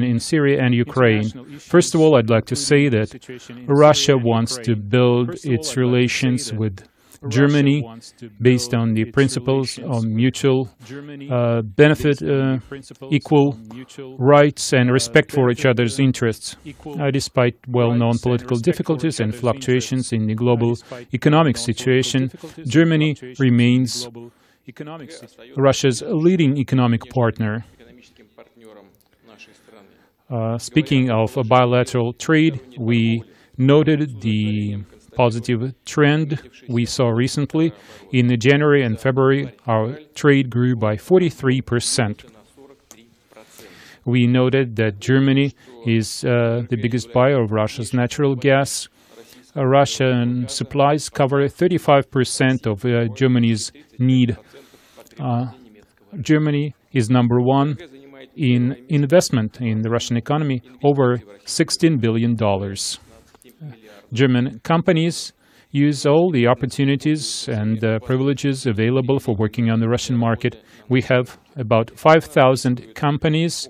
in Syria and Ukraine. First of all, I'd like to say that Russia wants to build its relations with Germany based on the principles of mutual benefit, equal rights and respect for each other's interests. Despite well-known political difficulties and fluctuations in the global economic situation, Germany remains Russia's leading economic partner. Speaking of bilateral trade, we noted the positive trend we saw recently. In January and February, our trade grew by 43%. We noted that Germany is the biggest buyer of Russia's natural gas. Russian supplies cover 35% of Germany's need. Germany is number one in investment in the Russian economy, over $16 billion. German companies use all the opportunities and privileges available for working on the Russian market. We have about 5,000 companies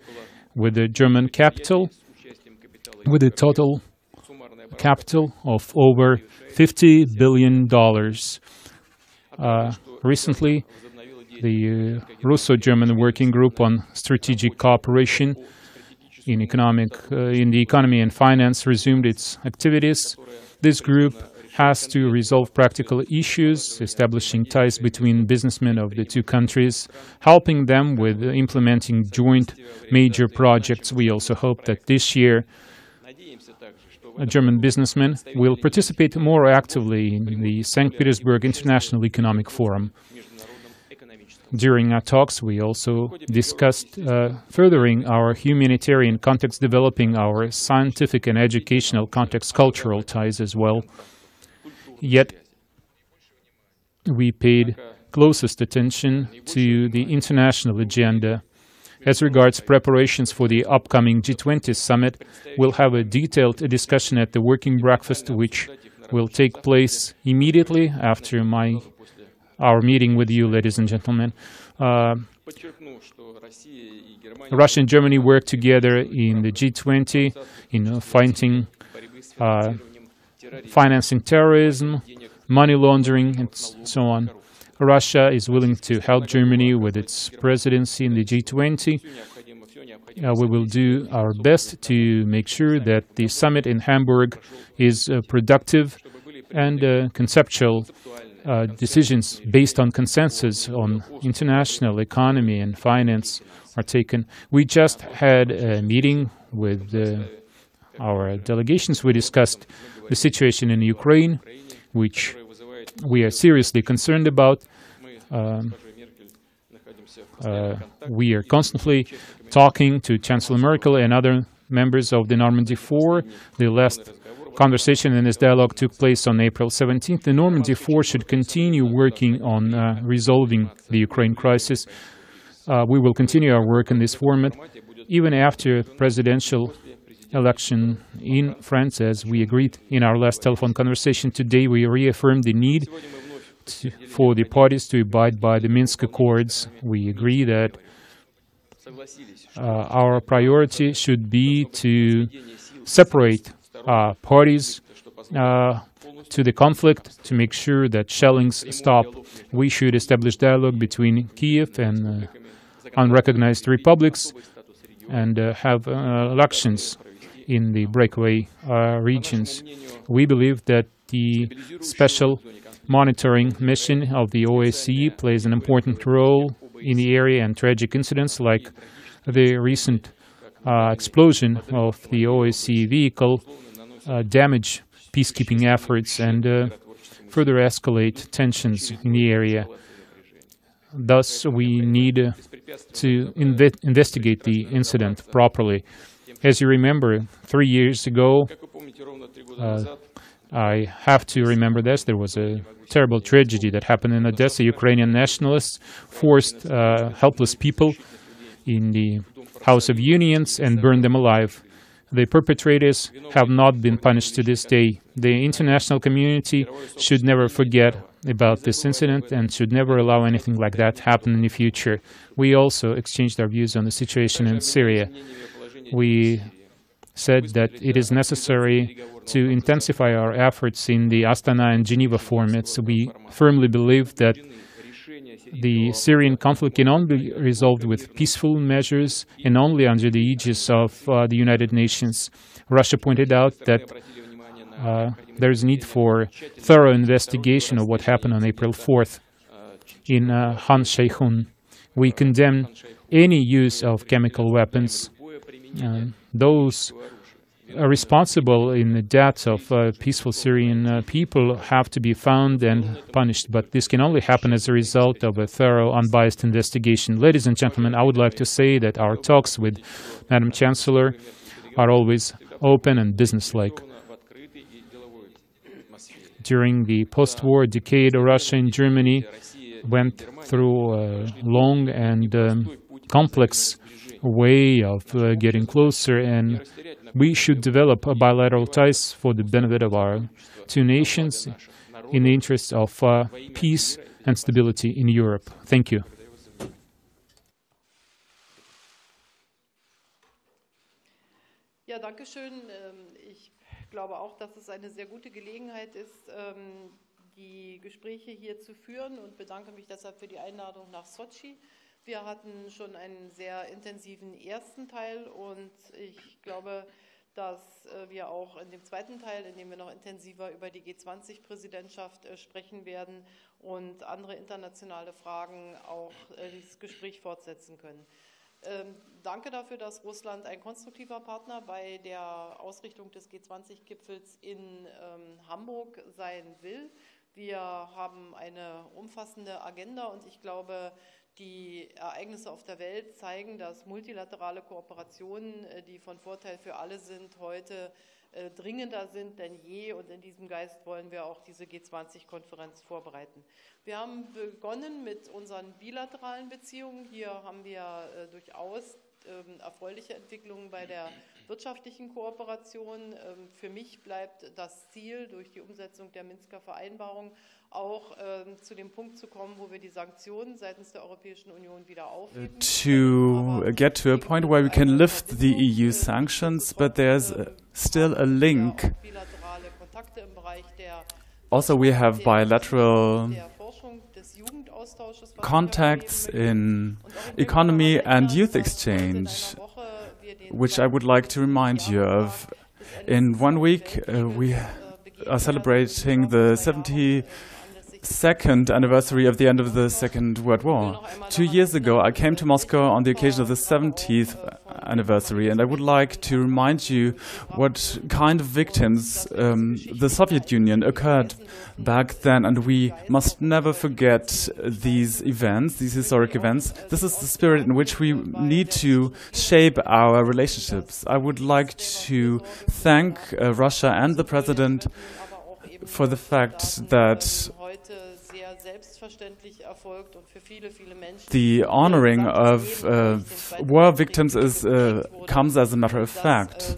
with a German capital, with a total capital of over $50 billion. Recently, the Russo-German Working Group on Strategic Cooperation in the economy and finance resumed its activities. This group has to resolve practical issues, establishing ties between businessmen of the two countries, helping them with implementing joint major projects. We also hope that this year German businessmen will participate more actively in the St. Petersburg International Economic Forum. During our talks, we also discussed furthering our humanitarian context, developing our scientific and educational context, cultural ties as well. Yet, we paid closest attention to the international agenda. As regards preparations for the upcoming G20 summit, we'll have a detailed discussion at the working breakfast, which will take place immediately after our meeting with you, ladies and gentlemen. Russia and Germany work together in the G20 in fighting financing terrorism, money laundering, and so on. Russia is willing to help Germany with its presidency in the G20. We will do our best to make sure that the summit in Hamburg is productive and conceptual. Decisions based on consensus on international economy and finance are taken. We just had a meeting with our delegations. We discussed the situation in Ukraine, which we are seriously concerned about. We are constantly talking to Chancellor Merkel and other members of the Normandy 4. The last conversation in this dialogue took place on April 17th. The Normandy 4 should continue working on resolving the Ukraine crisis. We will continue our work in this format even after presidential election in France, as we agreed in our last telephone conversation. Today, we reaffirmed the need for the parties to abide by the Minsk Accords. We agree that our priority should be to separate parties to the conflict, to make sure that shellings stop. We should establish dialogue between Kiev and unrecognized republics and have elections in the breakaway regions. We believe that the special monitoring mission of the OSCE plays an important role in the area, and tragic incidents like the recent explosion of the OSCE vehicle damage peacekeeping efforts and further escalate tensions in the area. Thus, we need to investigate the incident properly. As you remember, 3 years ago, I have to remember this, there was a terrible tragedy that happened in Odessa. Ukrainian nationalists forced helpless people in the House of Unions and burned them alive. The perpetrators have not been punished to this day. The international community should never forget about this incident and should never allow anything like that to happen in the future. We also exchanged our views on the situation in Syria. We said that it is necessary to intensify our efforts in the Astana and Geneva formats. We firmly believe that the Syrian conflict can only be resolved with peaceful measures and only under the aegis of the United Nations. Russia pointed out that there is need for thorough investigation of what happened on April 4th in Han Sheikhun. We condemn any use of chemical weapons. Those responsible in the deaths of peaceful Syrian people have to be found and punished, but this can only happen as a result of a thorough, unbiased investigation. Ladies and gentlemen, I would like to say that our talks with Madam Chancellor are always open and businesslike. During the post-war decade, Russia and Germany went through a long and complex way of getting closer, and we should develop bilateral ties for the benefit of our two nations in the interest of peace and stability in Europe. Thank you. Ja, danke schön. Ich glaube auch, dass es eine sehr gute Gelegenheit ist, die Gespräche hier zu führen, und bedanke mich deshalb für die Einladung nach Sotschi. Wir hatten schon einen sehr intensiven ersten Teil, und ich glaube, dass wir auch in dem zweiten Teil, in dem wir noch intensiver über die G20-Präsidentschaft sprechen werden und andere internationale Fragen, auch dieses Gespräch fortsetzen können. Danke dafür, dass Russland ein konstruktiver Partner bei der Ausrichtung des G20-Gipfels in Hamburg sein will. Wir haben eine umfassende Agenda, und ich glaube, die Ereignisse auf der Welt zeigen, dass multilaterale Kooperationen, die von Vorteil für alle sind, heute dringender sind denn je, und in diesem Geist wollen wir auch diese G20-Konferenz vorbereiten. Wir haben begonnen mit unseren bilateralen Beziehungen. Hier haben wir durchaus erfreuliche Entwicklungen bei der wirtschaftlichen Kooperation. Für mich bleibt das Ziel, durch die Umsetzung der Minsker Vereinbarung auch zu dem Punkt zu kommen, wo wir die Sanktionen seitens der Europäischen Union wieder aufheben. To get to a point where we can lift the EU sanctions, but there's still a link. Also, we have bilateral contacts in economy and youth exchange, which I would like to remind you of. In 1 week, we are celebrating the 72nd anniversary of the end of the Second World War. 2 years ago, I came to Moscow on the occasion of the 70th anniversary, and I would like to remind you what kind of victims the Soviet Union occurred back then, and we must never forget these events, these historic events. This is the spirit in which we need to shape our relationships. I would like to thank Russia and the President for the fact that the honoring of war victims comes as a matter of fact.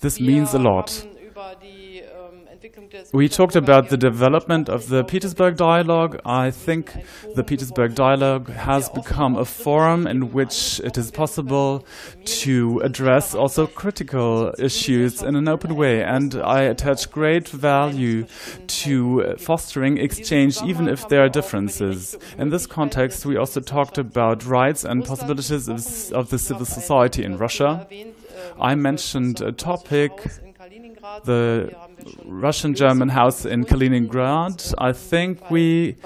This means a lot. We talked about the development of the Petersberg Dialogue. I think the Petersberg Dialogue has become a forum in which it is possible to address also critical issues in an open way, and I attach great value to fostering exchange even if there are differences. In this context, we also talked about rights and possibilities of the civil society in Russia. I mentioned a topic, the Russian-German house in Kaliningrad. I think we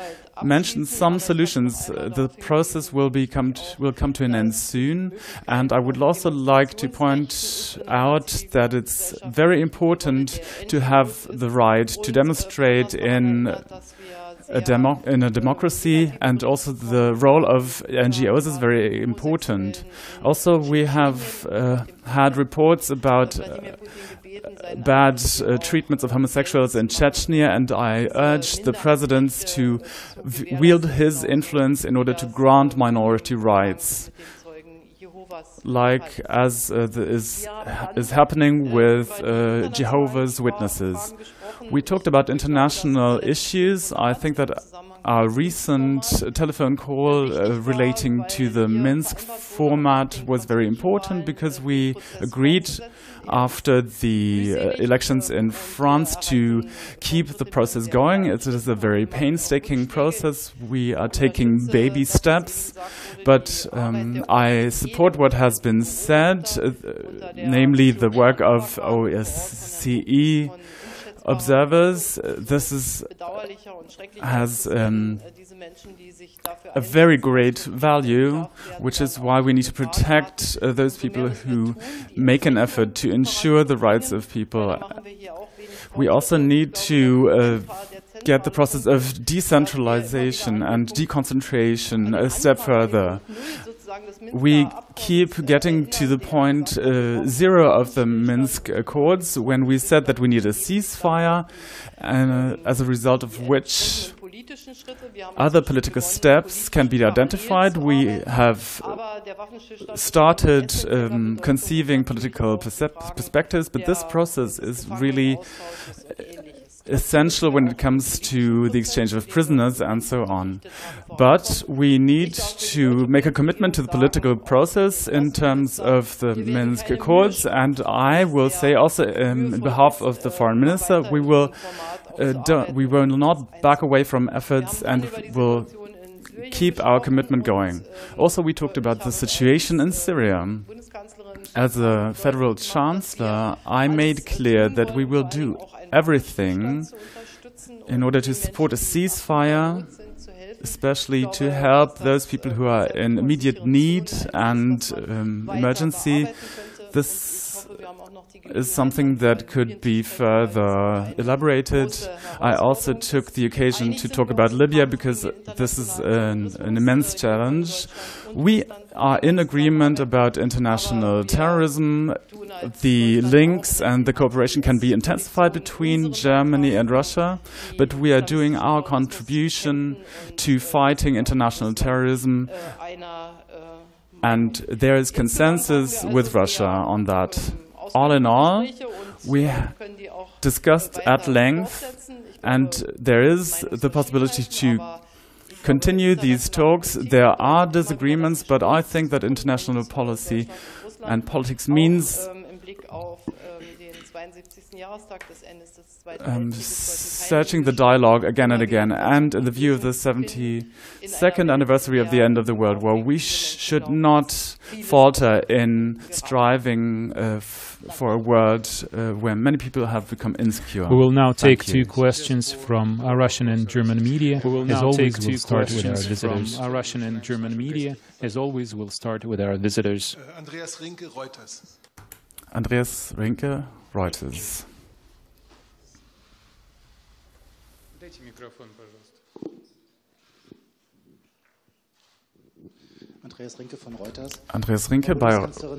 mentioned some solutions. The process will come to an end soon, and I would also like to point out that it's very important to have the right to demonstrate in a democracy, and also the role of NGOs is very important. Also, we have had reports about bad treatments of homosexuals in Chechnya, and I urge the president to wield his influence in order to grant minority rights, like as is happening with Jehovah's Witnesses. We talked about international issues. I think that Our recent telephone call relating to the Minsk format was very important because we agreed after the elections in France to keep the process going. It is a very painstaking process. We are taking baby steps, but I support what has been said, namely the work of OSCE observers. This has a very great value, which is why we need to protect those people who make an effort to ensure the rights of people. We also need to get the process of decentralization and deconcentration a step further. We keep getting to the point zero of the Minsk Accords when we said that we need a ceasefire, as a result of which other political steps can be identified. We have started conceiving political perspectives, but this process is really essential when it comes to the exchange of prisoners and so on. But we need to make a commitment to the political process in terms of the Minsk Accords, and I will say also on behalf of the foreign minister, we will not back away from efforts and will keep our commitment going. Also, we talked about the situation in Syria. As a federal chancellor, I made clear that we will do everything in order to support a ceasefire, especially to help those people who are in immediate need and emergency. This is something that could be further elaborated. I also took the occasion to talk about Libya because this is an immense challenge. We are in agreement about international terrorism. The links and the cooperation can be intensified between Germany and Russia, but we are doing our contribution to fighting international terrorism, and there is consensus with Russia on that. All in all, we discussed at length, and there is the possibility to continue these talks. There are disagreements, but I think that international policy and politics means searching the dialogue again and again, and in the view of the 72nd anniversary of the end of the World War, we should not falter in striving for a world where many people have become insecure. We will now take two questions from Russian and German media. We will now take two questions from Russian and German media. As always, we'll start with our visitors. Andreas Rinke, Reuters. Andreas Rinke, Reuters. Andreas Rinke by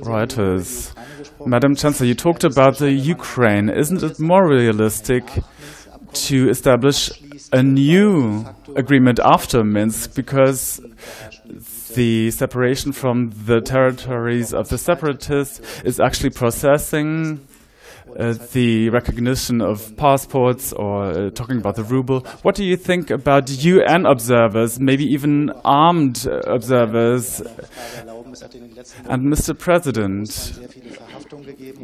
Reuters. Madam Chancellor, you talked about the Ukraine. Isn't it more realistic to establish a new agreement after Minsk, because the separation from the territories of the separatists is actually processing the recognition of passports, or talking about the ruble? What do you think about UN observers, maybe even armed observers? And Mr. President,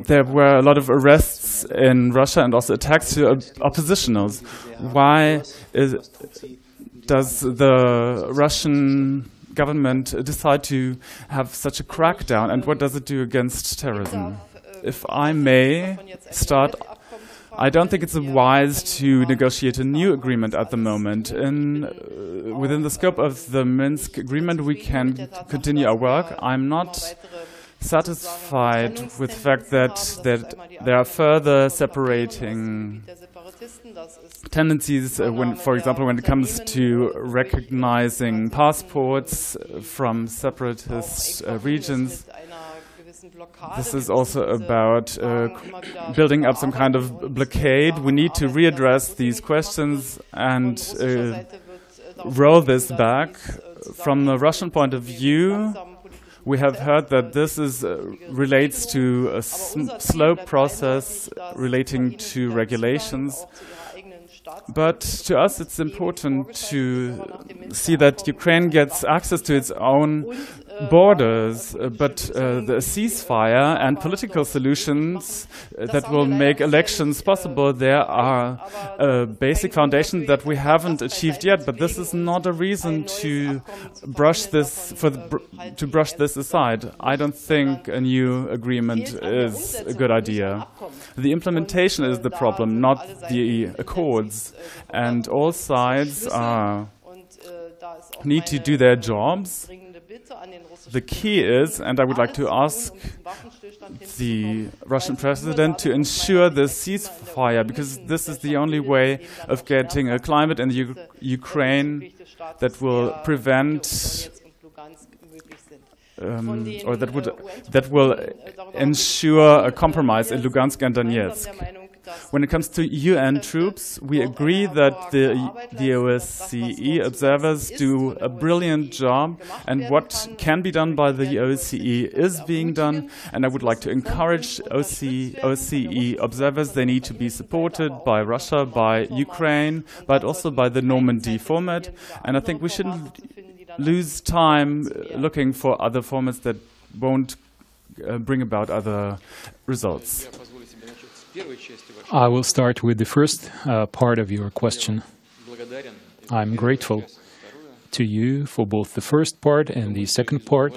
there were a lot of arrests in Russia and also attacks to oppositionals. Why does the Russian government decide to have such a crackdown, and what does it do against terrorism? If I may start, I don't think it's wise to negotiate a new agreement at the moment. Within the scope of the Minsk agreement, we can continue our work. I'm not satisfied with the fact that there are further separating tendencies, for example, when it comes to recognizing passports from separatist regions. This is also about building up some kind of blockade. We need to readdress these questions and roll this back. From the Russian point of view, we have heard that this relates to a slow process relating to regulations. But to us, it's important to see that Ukraine gets access to its own borders, but the ceasefire and political solutions that will make elections possible, there are a basic foundation that we haven't achieved yet. But this is not a reason to brush this aside. I don't think a new agreement is a good idea. The implementation is the problem, not the accords. And all sides need to do their jobs. The key is, and I would like to ask the Russian president to ensure the ceasefire, because this is the only way of getting a climate in Ukraine that will prevent or that will ensure a compromise in Lugansk and Donetsk. When it comes to UN troops, we agree that the OSCE observers do a brilliant job, and what can be done by the OSCE is being done, and I would like to encourage OSCE observers. They need to be supported by Russia, by Ukraine, but also by the Normandy format, and I think we shouldn't lose time looking for other formats that won't bring about other results. I will start with the first part of your question. I'm grateful to you for both the first part and the second part.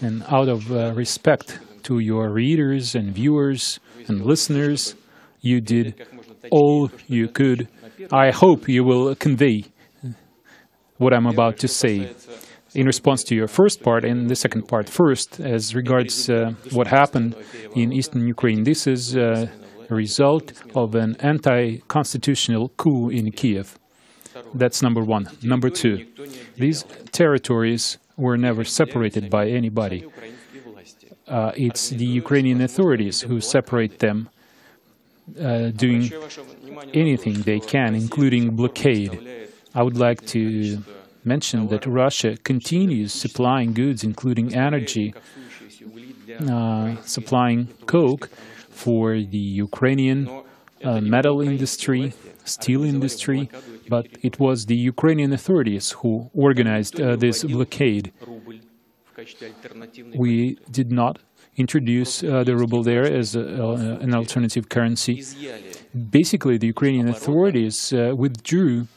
And out of respect to your readers and viewers and listeners, you did all you could. I hope you will convey what I'm about to say. In response to your first part and the second part, first, as regards what happened in eastern Ukraine, this is a result of an anti-constitutional coup in Kiev. That's number one. Number two, these territories were never separated by anybody. It's the Ukrainian authorities who separate them, doing anything they can, including blockade. I would like to mention that Russia continues supplying goods, including energy, supplying coke for the Ukrainian metal industry, steel industry, but it was the Ukrainian authorities who organized this blockade. We did not introduce the ruble there as an alternative currency. Basically, the Ukrainian authorities withdrew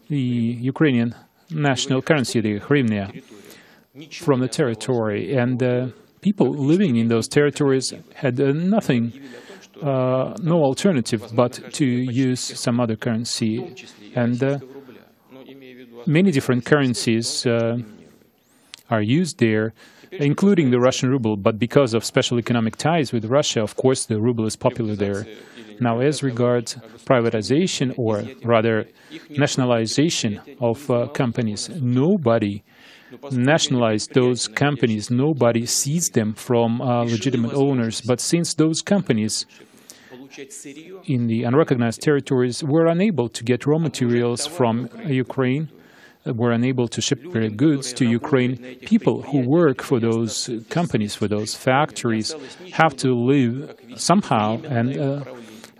the Ukrainian national currency, the hryvnia, from the territory, and people living in those territories had nothing, no alternative but to use some other currency. And many different currencies are used there, including the Russian ruble, but because of special economic ties with Russia, of course, the ruble is popular there. Now, as regards privatization, or rather nationalization of companies, nobody nationalized those companies, nobody seized them from legitimate owners, but since those companies in the unrecognized territories were unable to get raw materials from Ukraine, were unable to ship their goods to Ukraine, people who work for those companies, for those factories, have to live somehow, and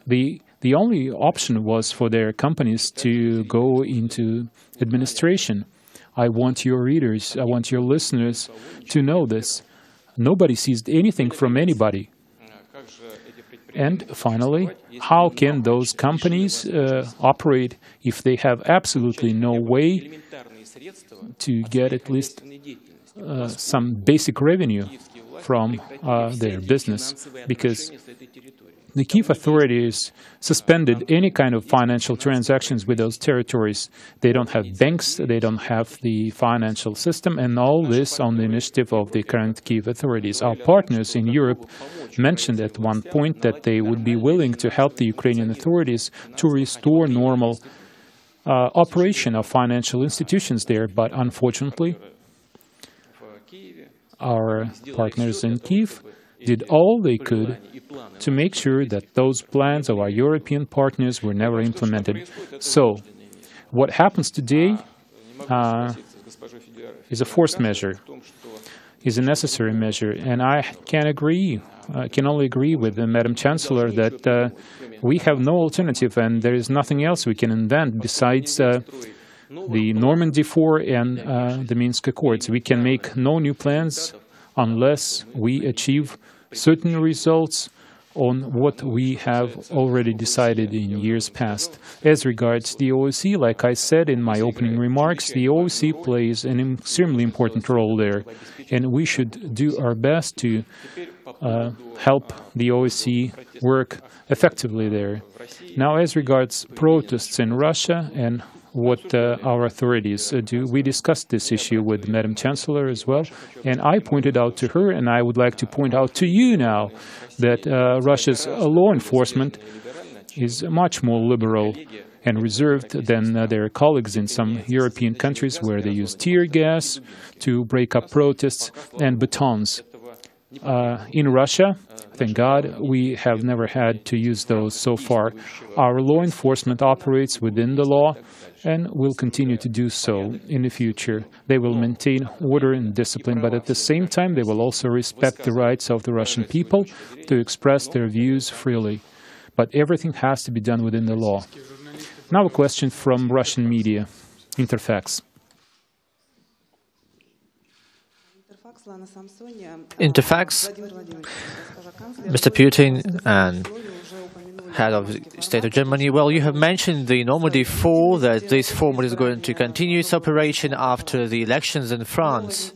the only option was for their companies to go into administration. I want your readers, I want your listeners to know this. Nobody seized anything from anybody. And finally, how can those companies operate if they have absolutely no way to get at least some basic revenue from their business? Because the Kiev authorities suspended any kind of financial transactions with those territories. They don't have banks, they don't have the financial system, and all this on the initiative of the current Kiev authorities. Our partners in Europe mentioned at one point that they would be willing to help the Ukrainian authorities to restore normal operation of financial institutions there, but unfortunately, our partners in Kiev did all they could to make sure that those plans of our European partners were never implemented. So, what happens today is a forced measure. is a necessary measure. And I can only agree with the Madam Chancellor that we have no alternative and there is nothing else we can invent besides the Normandy 4 and the Minsk Accords. We can make no new plans unless we achieve certain results on what we have already decided in years past. As regards the OSCE, like I said in my opening remarks, the OSCE plays an extremely important role there, and we should do our best to help the OSCE work effectively there. Now, as regards protests in Russia and what our authorities do, we discussed this issue with Madam Chancellor as well, and I pointed out to her, and I would like to point out to you now, that Russia's law enforcement is much more liberal and reserved than their colleagues in some European countries where they use tear gas to break up protests and batons. In Russia, thank God, we have never had to use those so far. Our law enforcement operates within the law and will continue to do so in the future. They will maintain order and discipline, but at the same time, they will also respect the rights of the Russian people to express their views freely. But everything has to be done within the law. Now a question from Russian media, Interfax. Interfax, Mr. Putin and head of State of Germany, well, you have mentioned the Normandy 4, that this format is going to continue its operation after the elections in France.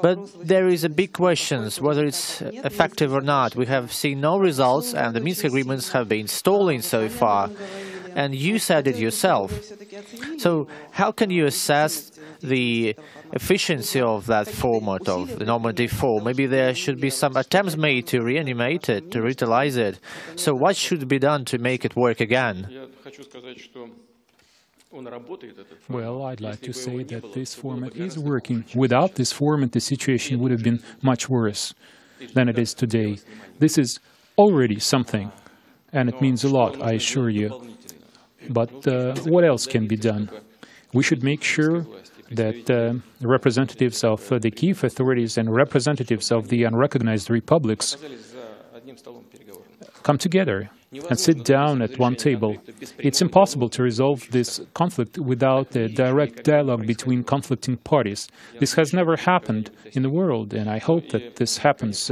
But there is a big question whether it's effective or not. We have seen no results and the Minsk agreements have been stalling so far. And you said it yourself. So how can you assess the efficiency of that format of the Normandy 4? Maybe there should be some attempts made to reanimate it, to revitalize it. So what should be done to make it work again? Well, I'd like to say that this format is working. Without this format, the situation would have been much worse than it is today. This is already something, and it means a lot, I assure you. But what else can be done? We should make sure that representatives of the Kiev authorities and representatives of the unrecognized republics come together and sit down at one table. It's impossible to resolve this conflict without a direct dialogue between conflicting parties. This has never happened in the world, and I hope that this happens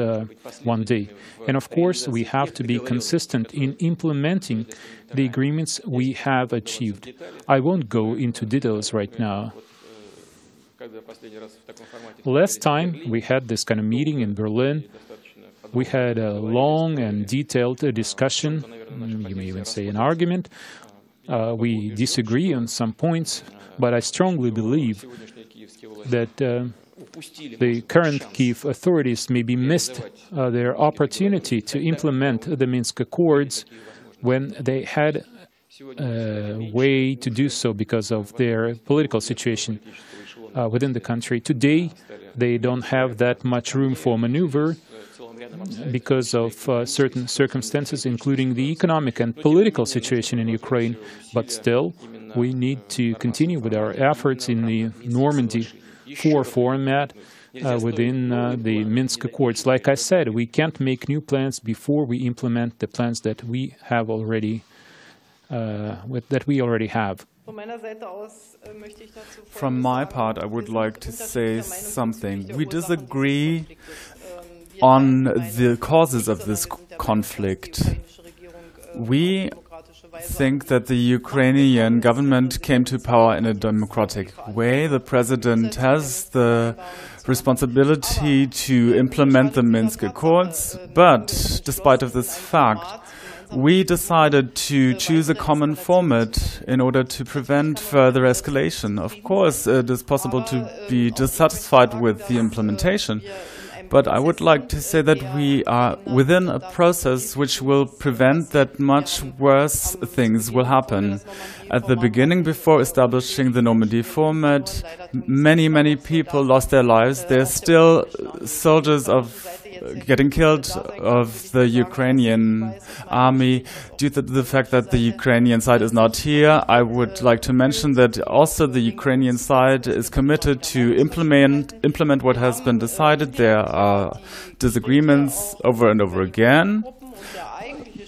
one day. And of course, we have to be consistent in implementing the agreements we have achieved. I won't go into details right now. Last time we had this kind of meeting in Berlin, we had a long and detailed discussion, you may even say an argument. We disagree on some points, but I strongly believe that the current Kiev authorities maybe missed their opportunity to implement the Minsk Accords when they had a way to do so because of their political situation within the country. Today, they don't have that much room for maneuver because of certain circumstances, including the economic and political situation in Ukraine. But still, we need to continue with our efforts in the Normandy 4 format within the Minsk Accords. Like I said, we can't make new plans before we implement the plans that we have already have. From my part, I would like to say something. We disagree on the causes of this conflict. We think that the Ukrainian government came to power in a democratic way. The president has the responsibility to implement the Minsk Accords, but despite of this fact, we decided to choose a common format in order to prevent further escalation. Of course, it is possible to be dissatisfied with the implementation, but I would like to say that we are within a process which will prevent that much worse things will happen. At the beginning, before establishing the Normandy format, many people lost their lives. There are still soldiers of getting killed of the Ukrainian army due to the fact that the Ukrainian side is not here. I would like to mention that also the Ukrainian side is committed to implement what has been decided. There are disagreements over and over again.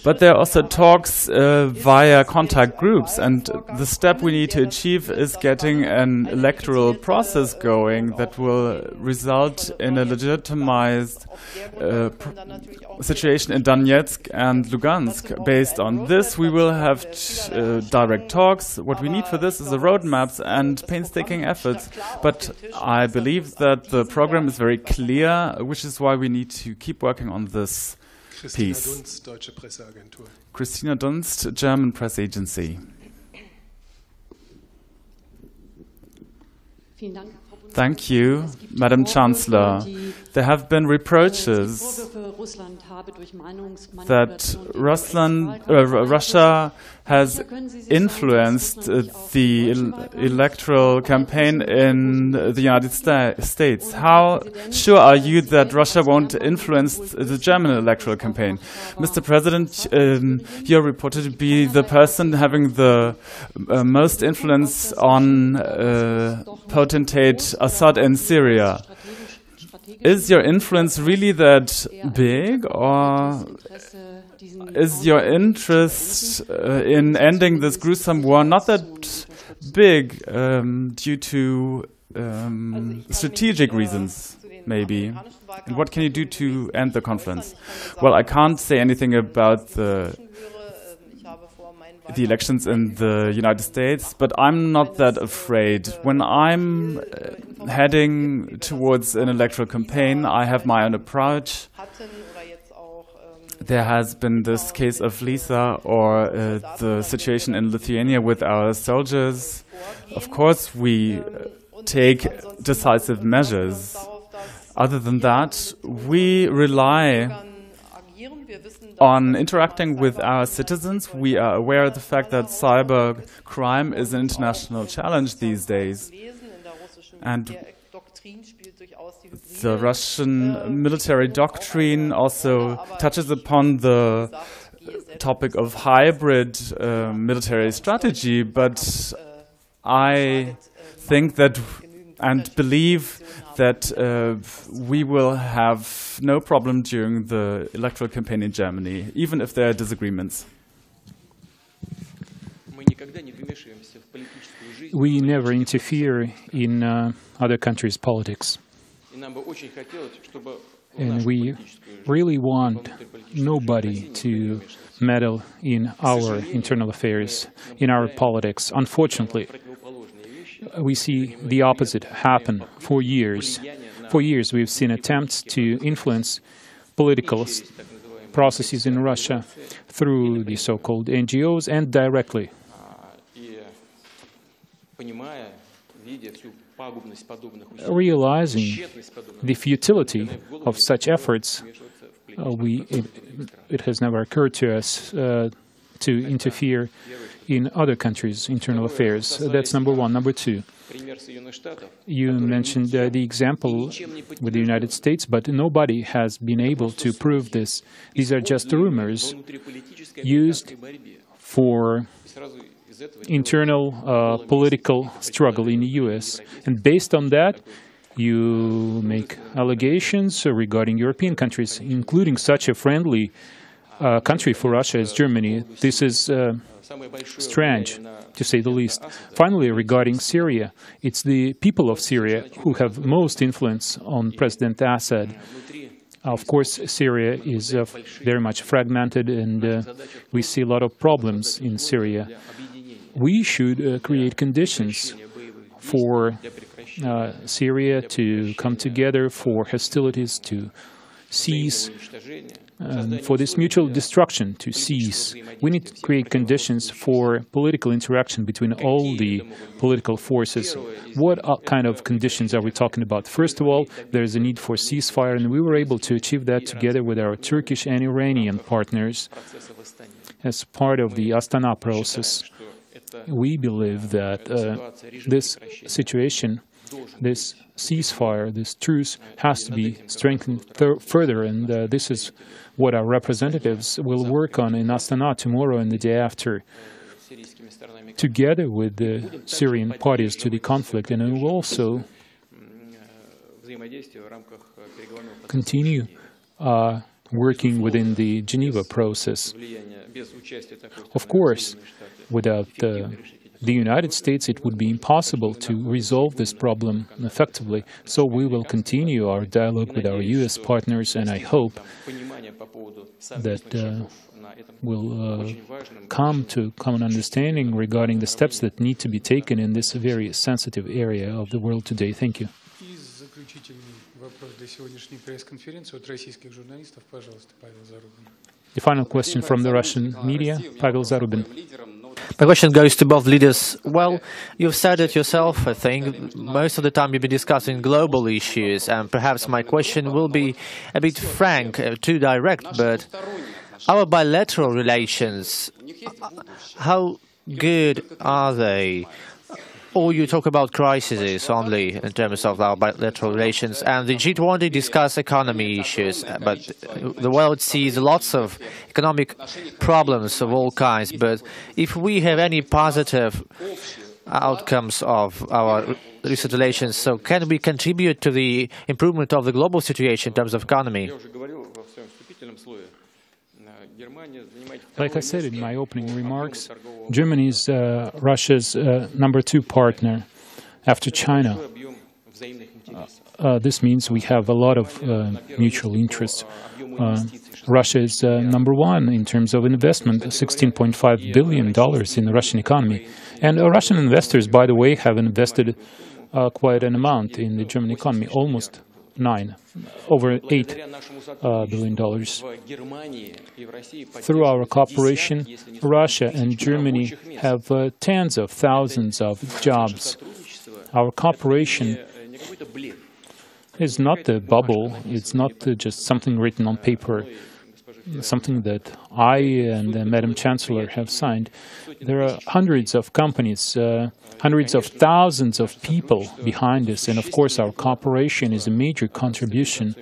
But there are also talks via contact groups, and the step we need to achieve is getting an electoral process going that will result in a legitimized situation in Donetsk and Lugansk. Based on this, we will have direct talks. What we need for this is a roadmap and painstaking efforts. But I believe that the program is very clear, which is why we need to keep working on this piece. Dunst, Deutsche Presseagentur. Christina Dunst, German Press Agency. Thank you, Madam Chancellor. There have been reproaches that Russia has influenced the electoral campaign in the United States. How sure are you that Russia won't influence the German electoral campaign? Mr. President, you're reported to be the person having the most influence on potentate Assad in Syria. Is your influence really that big, or is your interest in ending this gruesome war not that big due to strategic reasons, maybe? And what can you do to end the conflict? Well, I can't say anything about the elections in the United States, but I'm not that afraid. When I'm heading towards an electoral campaign, I have my own approach. There has been this case of Lisa or the situation in Lithuania with our soldiers. Of course, we take decisive measures. Other than that, we rely on interacting with our citizens. We are aware of the fact that cyber crime is an international challenge these days. And the Russian military doctrine also touches upon the topic of hybrid military strategy, but I think that and believe that we will have no problem during the electoral campaign in Germany, even if there are disagreements. We never interfere in other countries' politics. And we really want nobody to meddle in our internal affairs, in our politics. Unfortunately, we see the opposite happen for years. For years, we've seen attempts to influence political processes in Russia through the so-called NGOs and directly. Realizing the futility of such efforts, it has never occurred to us to interfere in other countries' internal affairs. That's number one. Number two, you mentioned the example with the United States, but nobody has been able to prove this. These are just rumors used for internal political struggle in the U.S. And based on that, you make allegations regarding European countries, including such a friendly country for Russia as Germany. This is strange, to say the least. Finally, regarding Syria, it's the people of Syria who have most influence on President Assad. Of course, Syria is very much fragmented, and we see a lot of problems in Syria. We should create conditions for Syria to come together, for hostilities to cease, for this mutual destruction to cease. We need to create conditions for political interaction between all the political forces. What kind of conditions are we talking about? First of all, there is a need for ceasefire, and we were able to achieve that together with our Turkish and Iranian partners as part of the Astana process. We believe that this situation This ceasefire, this truce, has to be strengthened further, and this is what our representatives will work on in Astana tomorrow and the day after, together with the Syrian parties to the conflict, and we will also continue working within the Geneva process. Of course, without the United States, it would be impossible to resolve this problem effectively. So we will continue our dialogue with our U.S. partners, and I hope that we'll come to common understanding regarding the steps that need to be taken in this very sensitive area of the world today. Thank you. The final question from the Russian media, Pavel Zarubin. My question goes to both leaders. Well, you've said it yourself, I think. Most of the time you've been discussing global issues, and perhaps my question will be a bit frank, too direct, but our bilateral relations, how good are they? Or you talk about crises only in terms of our bilateral relations, and the G20 discuss economy issues, but the world sees lots of economic problems of all kinds. But if we have any positive outcomes of our recent relations, so can we contribute to the improvement of the global situation in terms of economy? Like I said in my opening remarks, Germany is Russia's number 2 partner after China. This means we have a lot of mutual interests. Russia is number 1 in terms of investment, $16.5 billion in the Russian economy. And Russian investors, by the way, have invested quite an amount in the German economy, almost over $8 billion. Through our cooperation, Russia and Germany have tens of thousands of jobs. Our cooperation is not a bubble, it's not just something written on paper, something that I and Madam Chancellor have signed. There are hundreds of companies, hundreds of thousands of people behind us, and of course our cooperation is a major contribution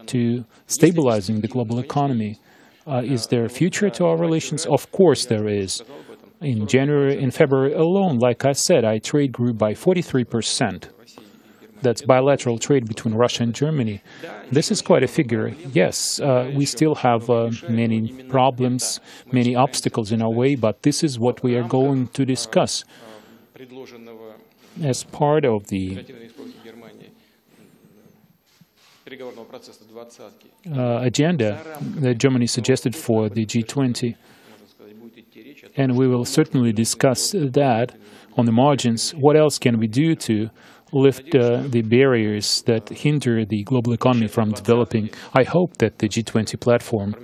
to stabilizing the global economy. Is there a future to our relations? Of course there is. In February alone, like I said, our trade grew by 43%. That's bilateral trade between Russia and Germany. This is quite a figure. Yes, we still have many problems, many obstacles in our way, but this is what we are going to discuss as part of the agenda that Germany suggested for the G20. And we will certainly discuss that on the margins. What else can we do to lift the barriers that hinder the global economy from developing? I hope that the G20 platform,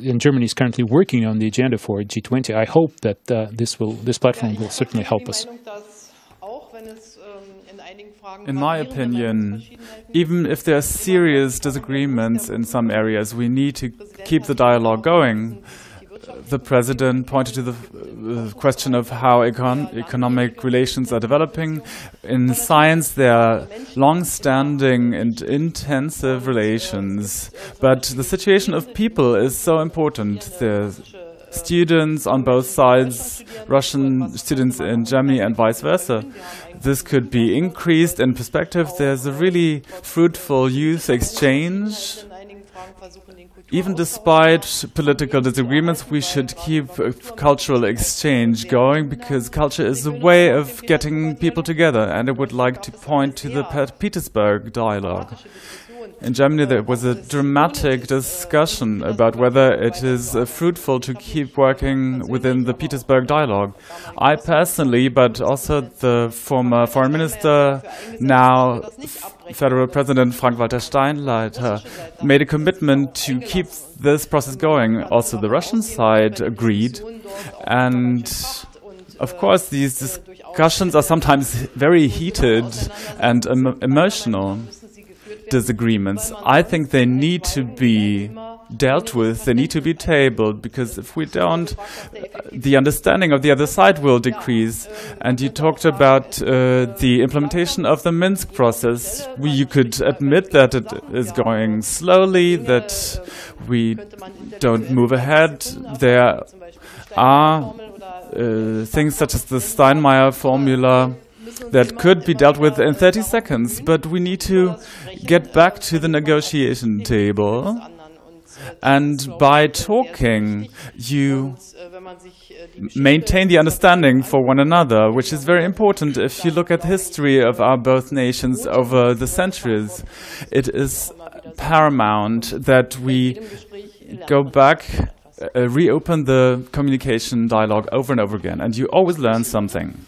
and Germany is currently working on the agenda for G20. I hope that this platform will certainly help us. In my opinion, even if there are serious disagreements in some areas, we need to keep the dialogue going. The President pointed to the question of how economic relations are developing. In science, there are long-standing and intensive relations, but the situation of people is so important. There's students on both sides, Russian students in Germany and vice versa. This could be increased in perspective. There's a really fruitful youth exchange. Even despite political disagreements, we should keep cultural exchange going, because culture is a way of getting people together. And I would like to point to the Petersburg dialogue. In Germany, there was a dramatic discussion about whether it is fruitful to keep working within the Petersburg dialogue. I personally, but also the former foreign minister, now Federal President Frank-Walter Steinleiter, made a commitment to keep this process going. Also, the Russian side agreed. And of course, these discussions are sometimes very heated and emotional disagreements. I think they need to be dealt with, they need to be tabled, because if we don't, the understanding of the other side will decrease. And you talked about the implementation of the Minsk process. You could admit that it is going slowly, that we don't move ahead. There are things such as the Steinmeier formula that could be dealt with in 30 seconds, but we need to get back to the negotiation table. And by talking, you maintain the understanding for one another, which is very important. If you look at the history of our both nations over the centuries, it is paramount that we go back, reopen the communication dialogue over and over again, and you always learn something.